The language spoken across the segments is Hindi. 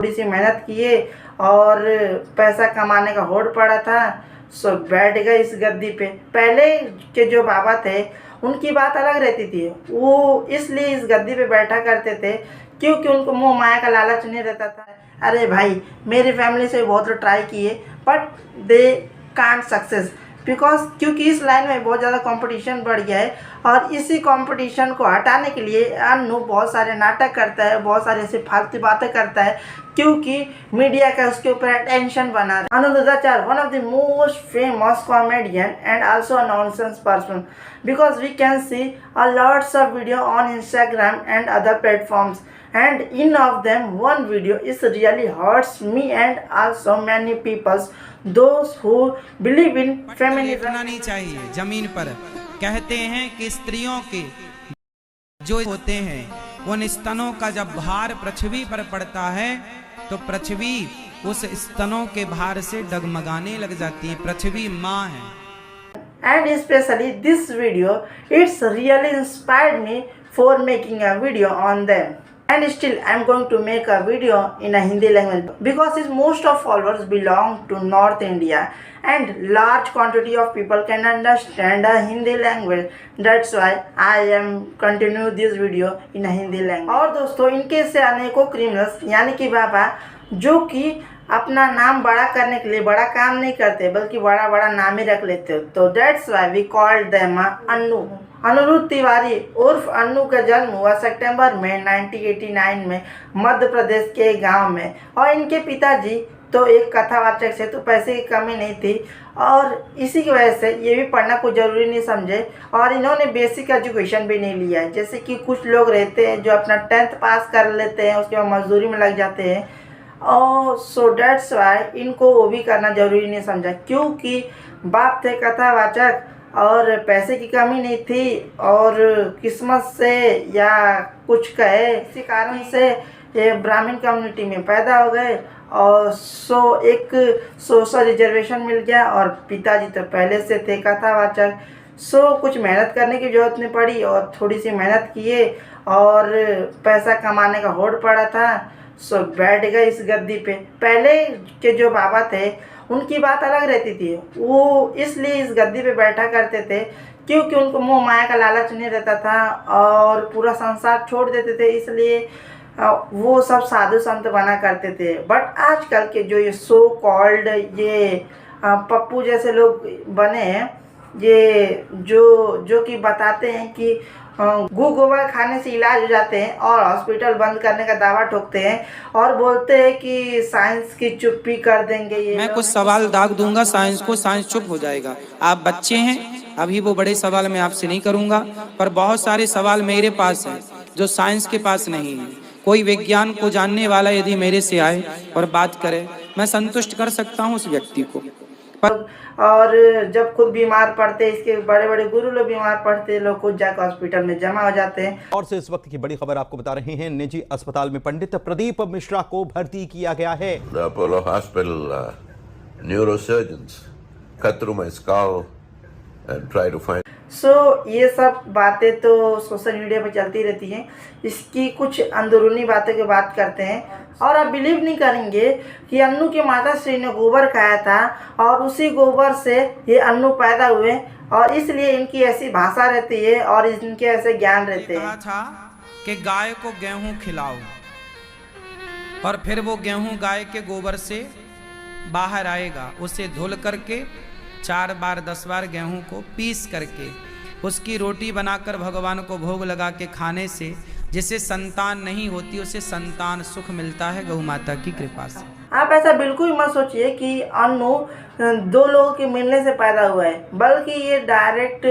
थोड़ी सी मेहनत किए और पैसा कमाने का होड़ पड़ा था, सो बैठ गए इस गद्दी पे। पहले के जो बाबा थे उनकी बात अलग रहती थी, वो इसलिए इस गद्दी पे बैठा करते थे क्योंकि उनको मोह माया का लालच नहीं रहता था। अरे भाई, मेरी फैमिली से बहुत लोग ट्राई किए बट दे कांट सक्सेस क्योंकि इस लाइन में बहुत ज़्यादा कंपटीशन बढ़ गया है और इसी कंपटीशन को हटाने के लिए अन्नू बहुत सारे नाटक करता है, बहुत सारे ऐसे फालतू बातें करता है क्योंकि मीडिया का उसके ऊपर अटेंशन बना रहा है। अनु दुधाचार, one of the most famous comedian and also a nonsense person because we can see a lots of video on Instagram and other platforms, and in of them one video is really hurts me and also many peoples, those who believe in feminism। नहीं चाहिए जमीन पर। कहते हैं कि स्त्रियों के जो होते हैं उन स्तनों का जब भार पृथ्वी पर पड़ता है तो पृथ्वी उस स्तनों के भार से डगमगाने लग जाती है। पृथ्वी माँ है। And especially this video, it's really inspired me for making a video on them. And still I'm going to make a video in a Hindi language because most of followers belong to North India and large quantity of people can understand a Hindi language. That's why I am continue this video in a Hindi language। और दोस्तों, इनके से अनेकों क्रिमिनल्स यानी कि बाबा जो कि अपना नाम बड़ा करने के लिए बड़ा काम नहीं करते बल्कि बड़ा बड़ा नाम ही रख लेते हो, तो that's why we called them Annu. Anirudh Tiwari उर्फ अन्नू का जन्म हुआ सितंबर में 1989 में मध्य प्रदेश के गांव में, और इनके पिताजी तो एक कथावाचक से, तो पैसे की कमी नहीं थी और इसी की वजह से ये भी पढ़ना कुछ ज़रूरी नहीं समझे और इन्होंने बेसिक एजुकेशन भी नहीं लिया है। जैसे कि कुछ लोग रहते हैं जो अपना 10th पास कर लेते हैं, उसके बाद मजदूरी में लग जाते हैं, और सो डेट्स वाई इनको वो भी करना ज़रूरी नहीं समझा क्योंकि बाप थे कथावाचक और पैसे की कमी नहीं थी और किस्मत से या कुछ कहे इसी कारण से ये ब्राह्मण कम्युनिटी में पैदा हो गए और सो एक सोशल रिजर्वेशन मिल गया। और पिताजी तो पहले से थे कथावाचक, सो कुछ मेहनत करने की ज़रूरत नहीं पड़ी और थोड़ी सी मेहनत किए और पैसा कमाने का होड़ पड़ा था, सो बैठ गए इस गद्दी पे। पहले के जो बाबा थे उनकी बात अलग रहती थी, वो इसलिए इस गद्दी पे बैठा करते थे क्योंकि उनको मोह माया का लालच नहीं रहता था और पूरा संसार छोड़ देते थे, इसलिए वो सब साधु संत बना करते थे। बट आजकल के जो ये सो कॉल्ड ये पप्पू जैसे लोग बने हैं, ये जो कि बताते हैं कि गोबर खाने से इलाज हो जाते हैं और हॉस्पिटल बंद करने का दावा ठोकते हैं और बोलते हैं कि साइंस की चुप्पी कर देंगे। ये मैं कुछ सवाल दाग दूंगा साइंस को, साइंस चुप हो जाएगा। आप बच्चे हैं, अभी वो बड़े सवाल मैं आपसे नहीं करूंगा, पर बहुत सारे सवाल मेरे पास हैं जो साइंस के पास नहीं है। कोई विज्ञान को जानने वाला यदि मेरे से आए और बात करे, मैं संतुष्ट कर सकता हूँ उस व्यक्ति को। और जब खुद बीमार पड़ते, इसके बड़े बड़े गुरु लोग बीमार पड़ते, लोग खुद जाकर हॉस्पिटल में जमा हो जाते हैं। और से इस वक्त की बड़ी खबर आपको बता रहे हैं, निजी अस्पताल में पंडित प्रदीप मिश्रा को भर्ती किया गया है। Apollo Hospital neurosurgeons cut through my skull and try to find। ये सब बातें तो सोशल मीडिया पर चलती रहती हैं। इसकी कुछ अंदरूनी बातों की बात करते हैं और आप बिलीव नहीं करेंगे कि अन्नू की माता श्री ने गोबर खाया था और उसी गोबर से ये अन्नू पैदा हुए और इसलिए इनकी ऐसी भाषा रहती है और इनके ऐसे ज्ञान रहते हैं। कहा था कि गाय को गेहूं खिलाओ और फिर वो गेहूं गाय के गोबर से बाहर आएगा, उसे धुल करके 4 बार 10 बार गेहूं को पीस करके उसकी रोटी बनाकर भगवान को भोग लगा के खाने से जिसे संतान नहीं होती उसे संतान सुख मिलता है गौ माता की कृपा से। आप ऐसा बिल्कुल मत सोचिए कि अन्नू 2 लोगों के मिलने से पैदा हुआ है, बल्कि ये डायरेक्ट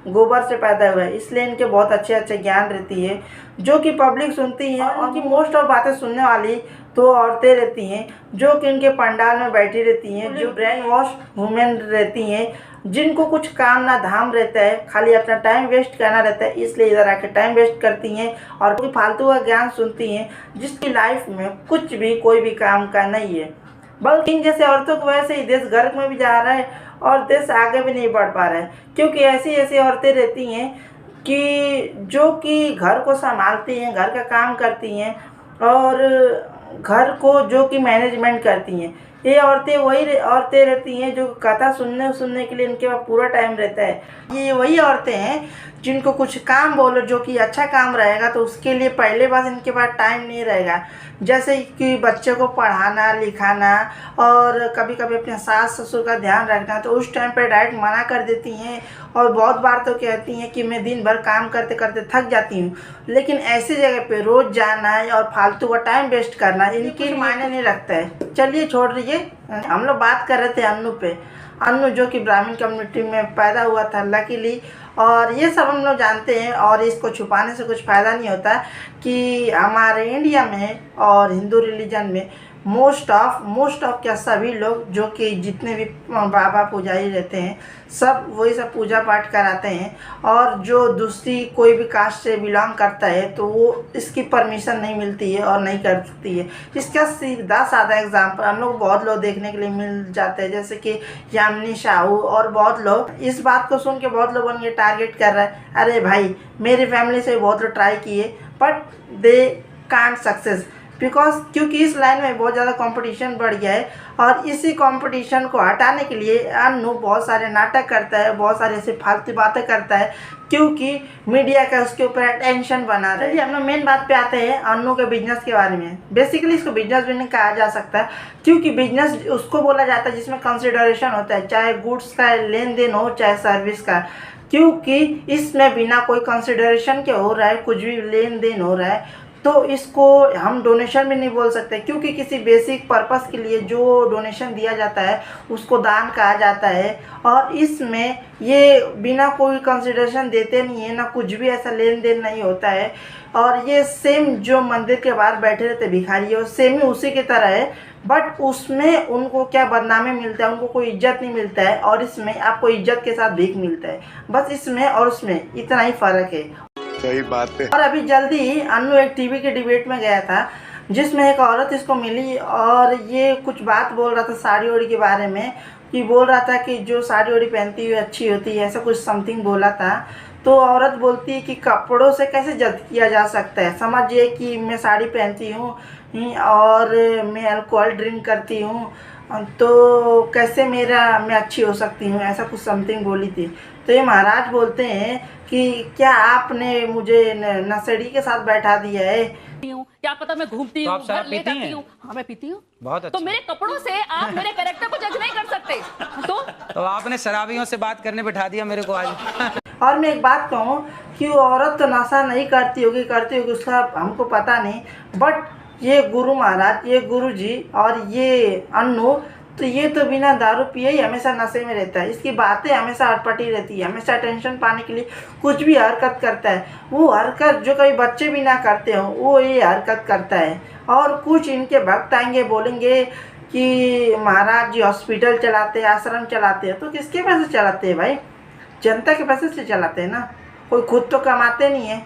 गोबर से पैदा हुआ है, इसलिए इनके बहुत अच्छे अच्छे ज्ञान रहती है जो कि पब्लिक सुनती है। और उनकी मोस्ट ऑफ बातें सुनने वाली तो औरतें रहती हैं जो कि इनके पंडाल में बैठी रहती हैं, जो ब्रेन वॉश वुमेन रहती हैं, जिनको कुछ काम ना धाम रहता है, खाली अपना टाइम वेस्ट करना रहता है, इसलिए इधर आके टाइम वेस्ट करती हैं और कोई फालतू का ज्ञान सुनती हैं जिसकी लाइफ में कुछ भी कोई भी काम का नहीं है। बल्कि इन जैसे औरतों की वजह से ही देश गर्क में भी जा रहा है और देश आगे भी नहीं बढ़ पा रहा है, क्योंकि ऐसी ऐसी औरतें रहती हैं कि जो कि घर को संभालती हैं, घर का काम करती हैं और घर को जो कि मैनेजमेंट करती हैं। ये औरतें वही औरतें रहती हैं जो कथा सुनने के लिए इनके पास पूरा टाइम रहता है। ये वही औरतें हैं जिनको कुछ काम बोलो जो कि अच्छा काम रहेगा तो उसके लिए पहले बार इनके पास टाइम नहीं रहेगा। जैसे कि बच्चे को पढ़ाना लिखाना और कभी कभी अपने सास ससुर का ध्यान रखना, तो उस टाइम पर डायरेक्ट मना कर देती हैं और बहुत बार तो कहती हैं कि मैं दिन भर काम करते करते थक जाती हूँ। लेकिन ऐसी जगह पे रोज़ जाना और फालतू का टाइम वेस्ट करना इनकी मायने नहीं रखता है। चलिए छोड़ दीजिए, हम लोग बात कर रहे थे अन्नू पे। अन्नू जो कि ब्राह्मण कम्युनिटी में पैदा हुआ था लकीली, और ये सब हम लोग जानते हैं और इसको छुपाने से कुछ फ़ायदा नहीं होता कि हमारे इंडिया में और हिंदू रिलीजन में मोस्ट ऑफ क्या सभी लोग जो कि जितने भी बाबा पुजारी रहते हैं सब वही सब पूजा पाठ कराते हैं। और जो दूसरी कोई भी कास्ट से बिलोंग करता है तो वो इसकी परमिशन नहीं मिलती है और नहीं कर सकती है। इसका सीधा साधा एग्जांपल हम लोग बहुत लोग देखने के लिए मिल जाते हैं, जैसे कि यामिनी साहू और बहुत लोग। इस बात को सुन के बहुत लोगों ने टारगेट कर रहा है, अरे भाई मेरी फैमिली से बहुत लोग ट्राई किए बट दे कांट सक्सेस क्योंकि इस लाइन में बहुत ज़्यादा कंपटीशन बढ़ गया है। और इसी कंपटीशन को हटाने के लिए अन्नू बहुत सारे नाटक करता है, बहुत सारे ऐसे फालतू बातें करता है क्योंकि मीडिया का उसके ऊपर अटेंशन बना रहा है। हम लोग मेन बात पे आते हैं अन्नू के बिजनेस के बारे में। बेसिकली इसको बिजनेस भी नहीं कहा जा सकता क्योंकि बिजनेस उसको बोला जाता है जिसमें कंसिडरेशन होता है, चाहे गुड्स का लेन देन हो चाहे सर्विस का। क्योंकि इसमें बिना कोई कंसिडरेशन के हो रहा है, कुछ भी लेन देन हो रहा है, तो इसको हम डोनेशन भी नहीं बोल सकते क्योंकि किसी बेसिक पर्पस के लिए जो डोनेशन दिया जाता है उसको दान कहा जाता है। और इसमें ये बिना कोई कंसिडरेशन देते नहीं है, ना कुछ भी ऐसा लेन देन नहीं होता है। और ये सेम जो मंदिर के बाहर बैठे रहते भिखारी है सेम ही उसी की तरह है, बट उसमें उनको क्या बदनामी मिलता है, उनको कोई इज्जत नहीं मिलता है और इसमें आपको इज्जत के साथ भीख मिलता है। बस इसमें और उसमें इतना ही फ़र्क है। सही बात है। और अभी जल्दी ही अन्नू एक टीवी के डिबेट में गया था जिसमें एक औरत इसको मिली और ये कुछ बात बोल रहा था साड़ी ओड़ी के बारे में, कि बोल रहा था कि जो साड़ी ओड़ी पहनती हुई अच्छी होती है, ऐसा कुछ समथिंग बोला था। तो औरत बोलती है कि कपड़ों से कैसे जज किया जा सकता है, समझिए कि मैं साड़ी पहनती हूँ और मैं अल्कोहल ड्रिंक करती हूँ तो कैसे मैं अच्छी हो सकती हूँ, ऐसा कुछ समथिंग बोली थी। तो ये महाराज बोलते हैं कि क्या आपने मुझे नशेड़ी के साथ बैठा दिया है? क्या पता मैं घूमती हूँ, घर ले जाती हूँ। हाँ मैं पीती हूँ। बहुत अच्छा। तो मेरे कपड़ों से आप मेरे कैरेक्टर को जज नहीं कर सकते। तो आपने शराबियों से बात करने बैठा दिया मेरे को आज। और मैं एक बात कहूँ कि वो औरत तो नशा नहीं करती होगी उसका हमको पता नहीं, बट ये गुरु महाराज, ये गुरु जी और ये अन्नू तो ये तो बिना दारू पिए ही हमेशा नशे में रहता है। इसकी बातें हमेशा अटपटी रहती है, हमेशा अटेंशन पाने के लिए कुछ भी हरकत करता है। वो हरकत जो कभी बच्चे भी ना करते हो वो ये हरकत करता है। और कुछ इनके भक्त आएंगे बोलेंगे कि महाराज जी हॉस्पिटल चलाते हैं, आश्रम चलाते हैं, तो किसके पैसे चलाते हैं भाई? जनता के पैसे से चलाते हैं ना, कोई खुद तो कमाते नहीं है,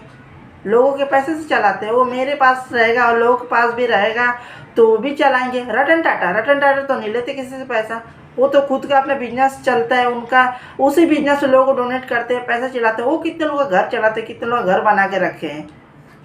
लोगों के पैसे से चलाते हैं। वो मेरे पास रहेगा और लोगों के पास भी रहेगा तो वो भी चलाएंगे। रतन टाटा तो नहीं लेते किसी से पैसा, वो तो खुद का अपना बिजनेस चलता है उनका, उसी बिजनेस से लोगों को डोनेट करते हैं, पैसा चलाते हैं। वो कितने लोगों का घर चलाते हैं, कितने लोग घर बना के रखे हैं।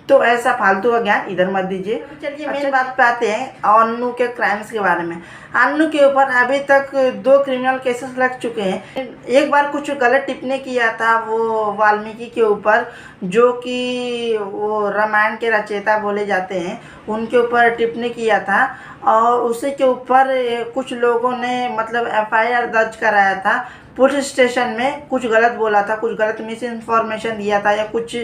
तो ऐसा फालतू का ज्ञान इधर मत दीजिए। चलिए मेन बात पे आते हैं अन्नू के क्राइम्स के बारे में। अन्नू के ऊपर अभी तक 2 क्रिमिनल केसेस लग चुके हैं। एक बार कुछ गलत टिप्पणी किया था वो वाल्मीकि के ऊपर, जो कि वो रामायण के रचयिता बोले जाते हैं, उनके ऊपर टिप्पणी किया था और उसी के ऊपर कुछ लोगों ने मतलब FIR दर्ज कराया था पुलिस स्टेशन में। कुछ गलत बोला था, कुछ गलत मिस इन्फॉर्मेशन दिया था या कुछ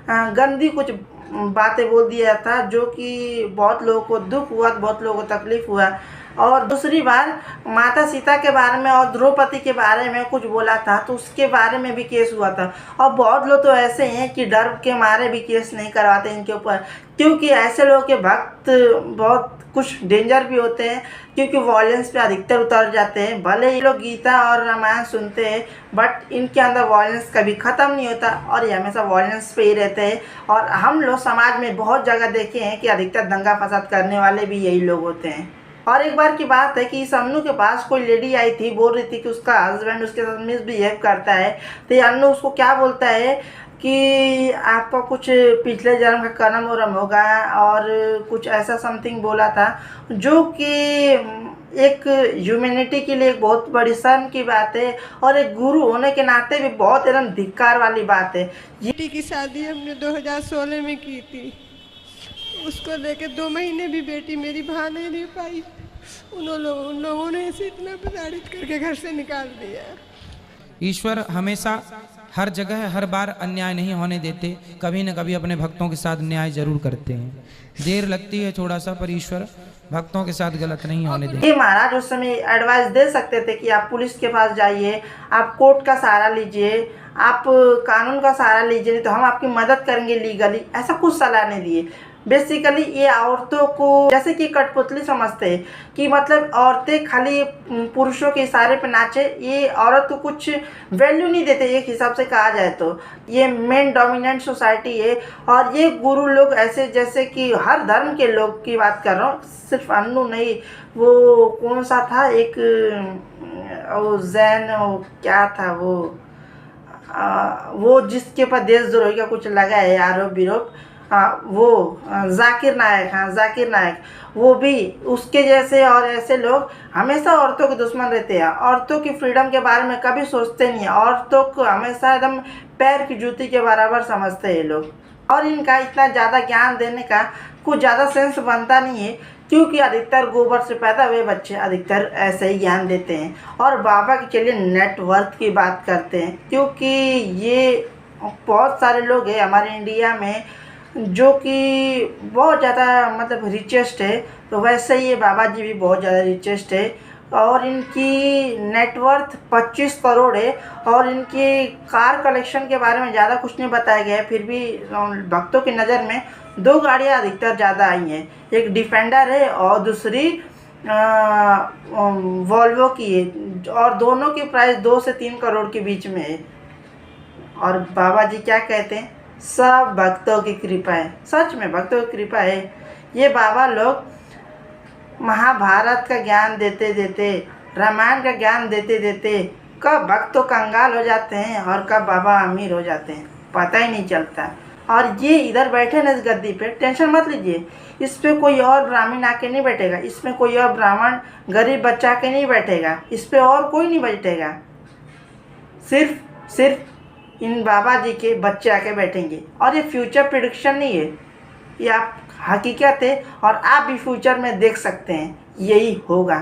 गंदी कुछ बातें बोल दिया था, जो कि बहुत लोगों को दुख हुआ, बहुत लोगों को तकलीफ हुआ। और दूसरी बार माता सीता के बारे में और द्रौपदी के बारे में कुछ बोला था, तो उसके बारे में भी केस हुआ था। और बहुत लोग तो ऐसे हैं कि डर के मारे भी केस नहीं करवाते इनके ऊपर, क्योंकि ऐसे लोगों के भक्त बहुत कुछ डेंजर भी होते हैं, क्योंकि वॉयलेंस पे अधिकतर उतर जाते हैं। भले ही लोग गीता और रामायण सुनते हैं बट इनके अंदर वॉयलेंस कभी ख़त्म नहीं होता और ये हमेशा वॉयलेंस पे ही रहते हैं। और हम लोग समाज में बहुत जगह देखे हैं कि अधिकतर दंगा फसाद करने वाले भी यही लोग होते हैं। और एक बार की बात है कि इस अन्नू के पास कोई लेडी आई थी, बोल रही थी कि उसका हस्बैंड उसके साथ मिसबिहेव करता है। तो ये अन्नू उसको क्या बोलता है कि आपका कुछ पिछले जन्म का कर्म वर्म होगा और कुछ ऐसा समथिंग बोला था, जो कि एक ह्यूमैनिटी के लिए एक बहुत बड़ी शर्म की बात है और एक गुरु होने के नाते भी बहुत एकदम धिक्कार वाली बात है। बेटी की शादी हमने 2016 में की थी। उसको लेके 2 महीने भी बेटी मेरी भा नहीं पाई। उन लोगों ने ऐसे इतना प्रताड़ित करके घर से निकाल दिया। ईश्वर हमेशा हर जगह हर बार अन्याय नहीं होने देते, कभी न कभी अपने भक्तों के साथ न्याय जरूर करते हैं। देर लगती है थोड़ा सा, पर ईश्वर भक्तों के साथ गलत नहीं होने देते। ये महाराज उस समय एडवाइस दे सकते थे कि आप पुलिस के पास जाइए, आप कोर्ट का सहारा लीजिए, आप कानून का सहारा लीजिए, तो हम आपकी मदद करेंगे लीगली। ऐसा कुछ सलाह नहीं दिए। बेसिकली ये औरतों को जैसे कि कठपुतली समझते हैं कि मतलब औरतें खाली पुरुषों के इशारे पे नाचे। ये औरत को कुछ वैल्यू नहीं देते एक हिसाब से कहा जाए तो। ये मेन डोमिनेंट सोसाइटी है और ये गुरु लोग ऐसे जैसे कि हर धर्म के लोग की बात कर रहा हूँ, सिर्फ अन्नू नहीं। वो कौन सा था एक वो जैन क्या था वो जिसके ऊपर देशद्रोही का कुछ लगा है आरोप विरोप, वो जाकिर नायक, हाँ जाकिर नायक, वो भी उसके जैसे और ऐसे लोग हमेशा औरतों के दुश्मन रहते हैं। औरतों की फ्रीडम के बारे में कभी सोचते नहीं है। औरतों को हमेशा एकदम पैर की जूती के बराबर समझते हैं ये लोग। और इनका इतना ज़्यादा ज्ञान देने का कुछ ज़्यादा सेंस बनता नहीं है, क्योंकि अधिकतर गोबर से पैदा हुए बच्चे अधिकतर ऐसे ही ज्ञान देते हैं। और बाबा के चलिए नेटवर्थ की बात करते हैं, क्योंकि ये बहुत सारे लोग हैं हमारे इंडिया में जो कि बहुत ज़्यादा मतलब रिचेस्ट है। तो वैसे ही ये बाबा जी भी बहुत ज़्यादा रिचेस्ट है और इनकी नेटवर्थ 25 करोड़ है। और इनकी कार कलेक्शन के बारे में ज़्यादा कुछ नहीं बताया गया है, फिर भी भक्तों की नज़र में 2 गाड़ियाँ अधिकतर ज़्यादा आई हैं। एक डिफेंडर है और दूसरी वॉल्वो की है और दोनों की प्राइस 2 से 3 करोड़ के बीच में है। और बाबा जी क्या कहते हैं, सब भक्तों की कृपा है। सच में भक्तों की कृपा है। ये बाबा लोग महाभारत का ज्ञान देते देते, रामायण का ज्ञान देते देते कब भक्त तो कंगाल हो जाते हैं और कब बाबा अमीर हो जाते हैं, पता ही नहीं चलता। और ये इधर बैठे ना इस गद्दी पे, टेंशन मत लीजिए, इस पर कोई और ब्राह्मण आके नहीं बैठेगा, इसमें कोई और ब्राह्मण गरीब बच्चा के नहीं बैठेगा, इस पर और कोई नहीं बैठेगा। सिर्फ इन बाबा जी के बच्चे आके बैठेंगे। और ये फ्यूचर प्रेडिक्शन नहीं है, ये आप हकीकत है और आप भी फ्यूचर में देख सकते हैं यही होगा।